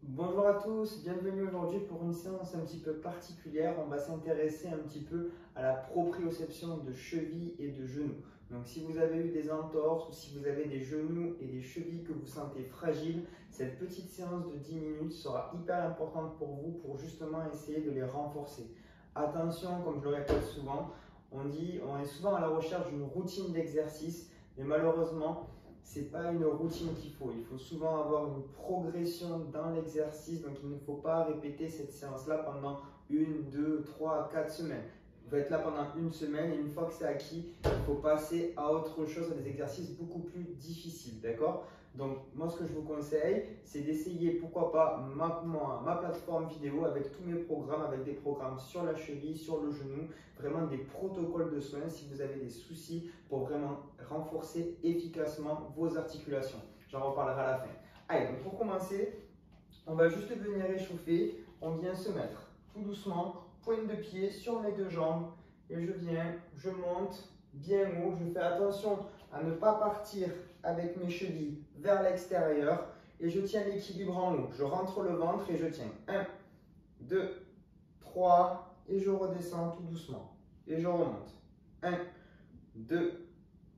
Bonjour à tous, bienvenue aujourd'hui pour une séance un petit peu particulière. On va s'intéresser un petit peu à la proprioception de cheville et de genoux. Donc si vous avez eu des entorses ou si vous avez des genoux et des chevilles que vous sentez fragiles, cette petite séance de 10 minutes sera hyper importante pour vous pour justement essayer de les renforcer. Attention, comme je le répète souvent, on est souvent à la recherche d'une routine d'exercice, mais malheureusement, ce n'est pas une routine qu'il faut. Il faut souvent avoir une progression dans l'exercice. Donc, il ne faut pas répéter cette séance-là pendant 1, 2, 3, 4 semaines. Vous êtes là pendant une semaine et une fois que c'est acquis, il faut passer à autre chose, à des exercices beaucoup plus difficiles. D'accord? Donc, moi, ce que je vous conseille, c'est d'essayer, pourquoi pas, ma plateforme vidéo avec tous mes programmes, avec des programmes sur la cheville, sur le genou, vraiment des protocoles de soins si vous avez des soucis pour vraiment renforcer efficacement vos articulations. J'en reparlerai à la fin. Allez, donc pour commencer, on va juste venir échauffer. On vient se mettre tout doucement, pointe de pied sur mes deux jambes. Et je monte bien haut. Je fais attention à ne pas partir avec mes chevilles vers l'extérieur. Et je tiens l'équilibre en haut. Je rentre le ventre et je tiens. 1, 2, 3. Et je redescends tout doucement. Et je remonte. 1, 2,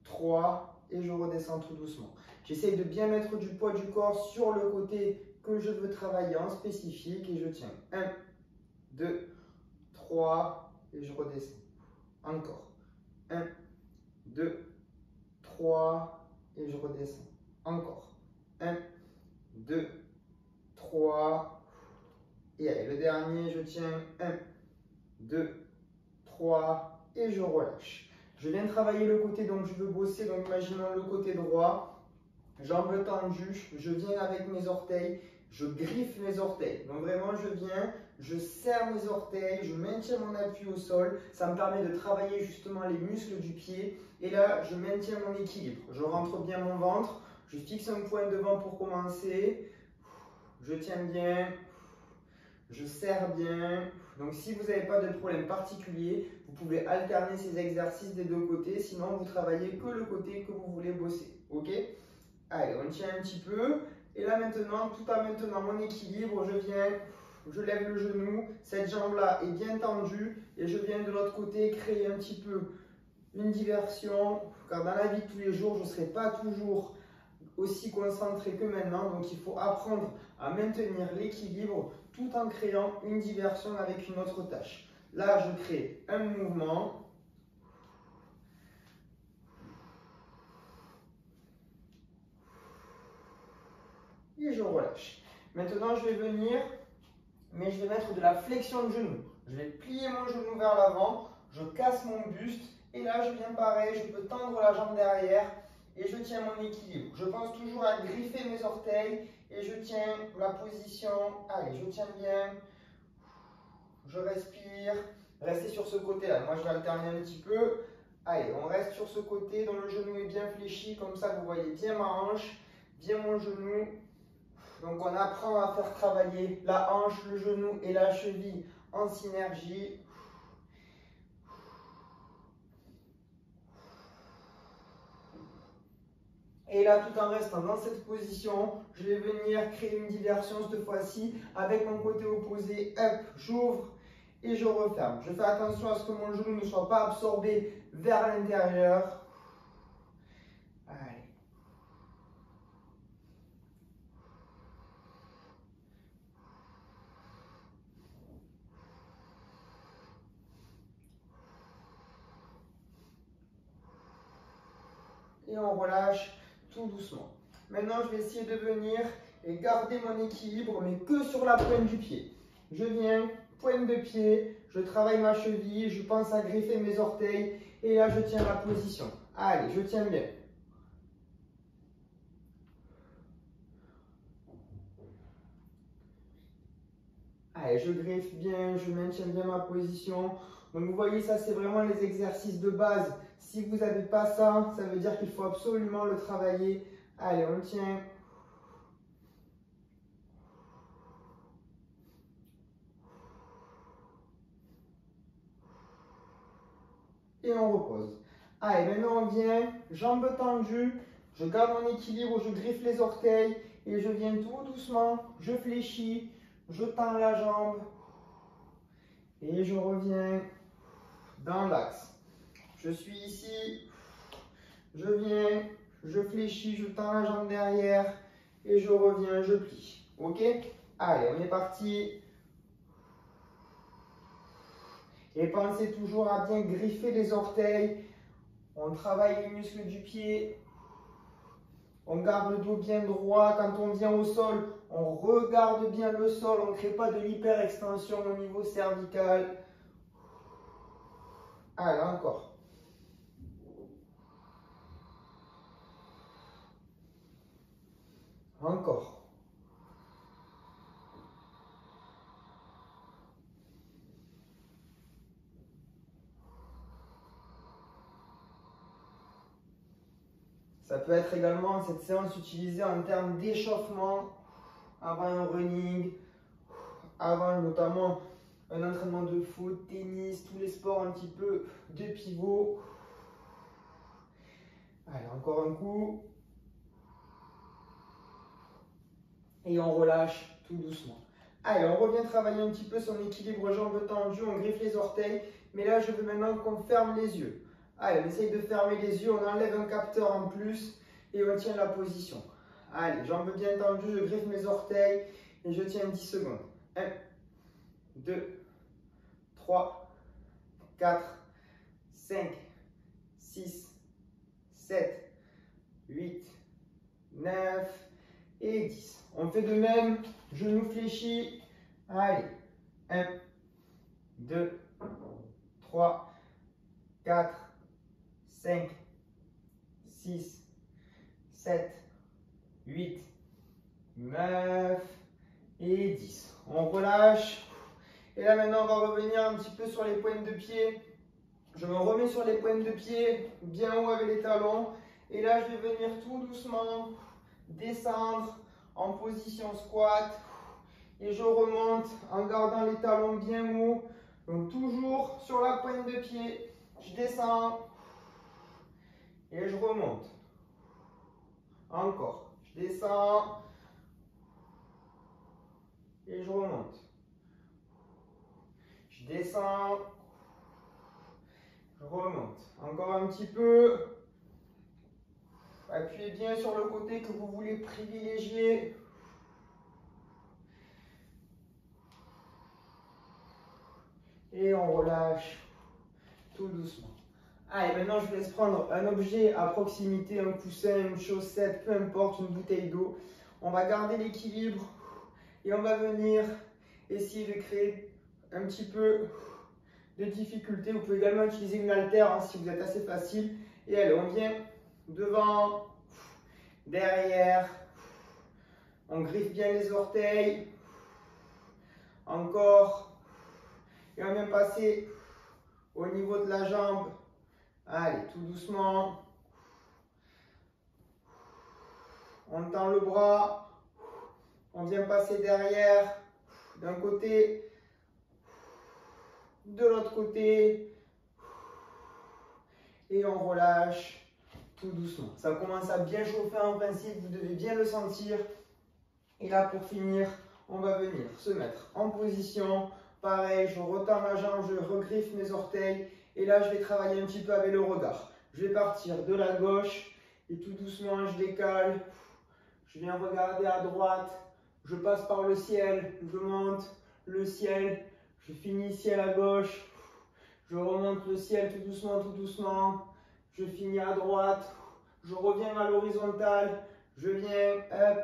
3. Et je redescends tout doucement. J'essaye de bien mettre du poids du corps sur le côté que je veux travailler en spécifique et je tiens. 1, 2, 3 et je redescends. Encore. 1, 2, 3 et je redescends. Encore. 1, 2, 3 et allez, le dernier, je tiens. 1, 2, 3 et je relâche. Je viens travailler le côté dont je veux bosser, donc imaginons le côté droit. Jambes tendues, je viens avec mes orteils, je griffe mes orteils. Donc vraiment, je viens, je serre mes orteils, je maintiens mon appui au sol. Ça me permet de travailler justement les muscles du pied. Et là, je maintiens mon équilibre. Je rentre bien mon ventre, je fixe un point devant pour commencer. Je tiens bien, je serre bien. Donc si vous n'avez pas de problème particulier, vous pouvez alterner ces exercices des deux côtés. Sinon, vous travaillez que le côté que vous voulez bosser. Ok ? Allez, on tient un petit peu. Et là maintenant, tout en maintenant mon équilibre, je lève le genou. Cette jambe-là est bien tendue. Et je viens de l'autre côté créer un petit peu une diversion. Car dans la vie de tous les jours, je ne serai pas toujours aussi concentré que maintenant. Donc il faut apprendre à maintenir l'équilibre tout en créant une diversion avec une autre tâche. Là, je crée un mouvement. Et je relâche. Maintenant, je vais venir, mais je vais mettre de la flexion de genou. Je vais plier mon genou vers l'avant, je casse mon buste, et là, je viens pareil, je peux tendre la jambe derrière, et je tiens mon équilibre. Je pense toujours à griffer mes orteils, et je tiens la position. Allez, je tiens bien. Je respire. Restez sur ce côté-là. Moi, je vais alterner un petit peu. Allez, on reste sur ce côté dont le genou est bien fléchi, comme ça, vous voyez bien ma hanche, bien mon genou. Donc on apprend à faire travailler la hanche, le genou et la cheville en synergie. Et là, tout en restant dans cette position, je vais venir créer une diversion cette fois-ci avec mon côté opposé. Hop, j'ouvre et je referme. Je fais attention à ce que mon genou ne soit pas absorbé vers l'intérieur. Allez. Et on relâche tout doucement. Maintenant, je vais essayer de venir et garder mon équilibre, mais que sur la pointe du pied. Je viens, pointe de pied, je travaille ma cheville, je pense à griffer mes orteils, et là, je tiens ma position. Allez, je tiens bien. Allez, je griffe bien, je maintiens bien ma position. Donc, vous voyez, ça, c'est vraiment les exercices de base. Si vous n'avez pas ça, ça veut dire qu'il faut absolument le travailler. Allez, on tient. Et on repose. Allez, maintenant on vient, jambes tendues, je garde mon équilibre, je griffe les orteils Et je viens tout doucement, je fléchis, je tends la jambe. Et je reviens dans l'axe. Je suis ici, je viens, je fléchis, je tends la jambe derrière. Et je reviens, je plie. Ok? Allez, on est parti. Et pensez toujours à bien griffer les orteils. On travaille les muscles du pied. On garde le dos bien droit. Quand on vient au sol, on regarde bien le sol. On ne crée pas de l'hyperextension au niveau cervical. Allez, encore. Encore. Ça peut être également cette séance utilisée en termes d'échauffement avant un running, avant notamment un entraînement de foot, tennis, tous les sports un petit peu de pivot. Allez, encore un coup. Et on relâche tout doucement. Allez, on revient travailler un petit peu son équilibre jambes tendues, on griffe les orteils. Mais là, je veux maintenant qu'on ferme les yeux. Allez, on essaye de fermer les yeux, on enlève un capteur en plus et on tient la position. Allez, jambes bien tendues, je griffe mes orteils et je tiens 10 secondes. 1, 2, 3, 4, 5, 6, 7, 8, 9 et 10. On fait de même, genoux fléchis. Allez, 1, 2, 3, 4, 5, 6, 7, 8, 9 et 10. On relâche. Et là maintenant, on va revenir un petit peu sur les pointes de pied. Je me remets sur les pointes de pied, bien haut avec les talons. Et là, je vais venir tout doucement descendre en position squat. Et je remonte en gardant les talons bien hauts. Donc toujours sur la pointe de pied, je descends et je remonte. Encore, je descends et je remonte. Je descends, je remonte. Encore un petit peu. Appuyez bien sur le côté que vous voulez privilégier. Et on relâche tout doucement. Allez, maintenant je vous laisse prendre un objet à proximité, un coussin, une chaussette, peu importe, une bouteille d'eau. On va garder l'équilibre et on va venir essayer de créer un petit peu de difficulté. Vous pouvez également utiliser une haltère hein, si vous êtes assez facile. Et allez, on vient devant, derrière. On griffe bien les orteils. Encore. Et on vient passer au niveau de la jambe. Allez, tout doucement. On tend le bras. On vient passer derrière. D'un côté. De l'autre côté. Et on relâche tout doucement. Ça commence à bien chauffer en principe. Vous devez bien le sentir. Et là, pour finir, on va venir se mettre en position. Pareil, je retends ma jambe, je regriffe mes orteils. Et là, je vais travailler un petit peu avec le regard. Je vais partir de la gauche et tout doucement, je décale. Je viens regarder à droite. Je passe par le ciel. Je monte le ciel. Je finis ciel à gauche. Je remonte le ciel tout doucement, tout doucement. Je finis à droite. Je reviens à l'horizontale. Je viens, hop.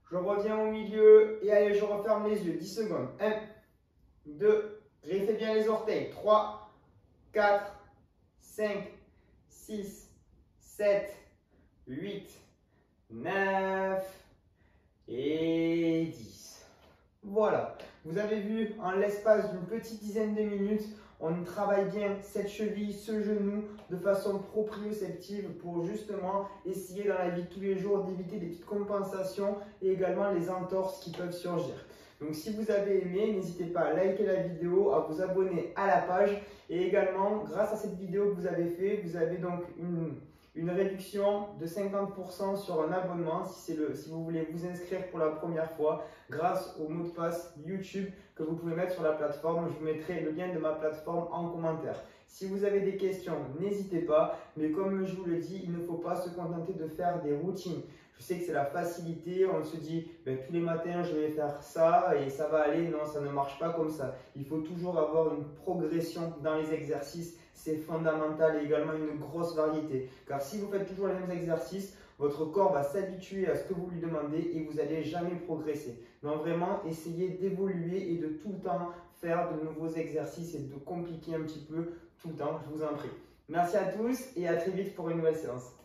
Je reviens au milieu. Et allez, je referme les yeux. 10 secondes. 1, 2, griffez bien les orteils. 3, 4, 5, 6, 7, 8, 9 et 10. Voilà, vous avez vu en l'espace d'une petite dizaine de minutes, on travaille bien cette cheville, ce genou de façon proprioceptive pour justement essayer dans la vie de tous les jours d'éviter des petites compensations et également les entorses qui peuvent surgir. Donc si vous avez aimé, n'hésitez pas à liker la vidéo, à vous abonner à la page et également grâce à cette vidéo que vous avez fait, vous avez donc une réduction de 50% sur un abonnement si vous voulez vous inscrire pour la première fois grâce au mot de passe YouTube que vous pouvez mettre sur la plateforme. Je vous mettrai le lien de ma plateforme en commentaire. Si vous avez des questions, n'hésitez pas, mais comme je vous le dis, il ne faut pas se contenter de faire des routines. Je sais que c'est la facilité, on se dit tous les matins je vais faire ça et ça va aller. Non, ça ne marche pas comme ça. Il faut toujours avoir une progression dans les exercices, c'est fondamental, et également une grosse variété. Car si vous faites toujours les mêmes exercices, votre corps va s'habituer à ce que vous lui demandez et vous n'allez jamais progresser. Donc vraiment, essayez d'évoluer et de tout le temps faire de nouveaux exercices et de compliquer un petit peu tout le temps, je vous en prie. Merci à tous et à très vite pour une nouvelle séance.